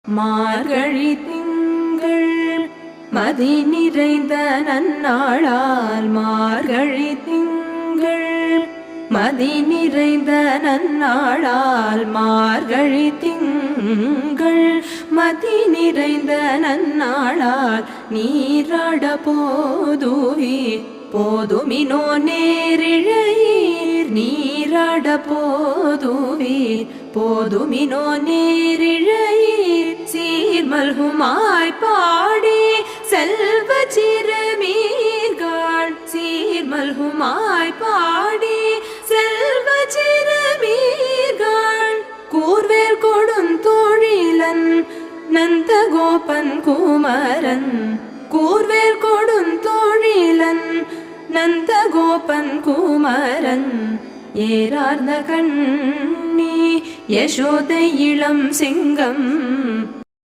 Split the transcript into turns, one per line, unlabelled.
மார்கழி திங்கள் மதி நிறைந்த நன்னாளால் மார்கழி திங்கள் மதி நிறைந்த நன்னாளால் மார்கழி திங்கள் மதி நிறைந்த நன்னாளால் நீராட போதுவீர் போதுமினோ நேரிழையீர் நீராட போதுவீர் போதுமினோ நேரிழையீர் சீர்மல்குமாய் பாடி செல்வ சிறுமீர்கள் சீர்மல்குமாய் பாடி செல்வ சிறுமீர்கள் கூர்வேல் கொடுந்தொழிலன் நந்தகோபன் குமரன் கூர்வேல் கொடுந்தொழிலன் நந்தகோபன் குமரன் ஏறார்ந்த கண்ணி யசோதை இளம் சிங்கம்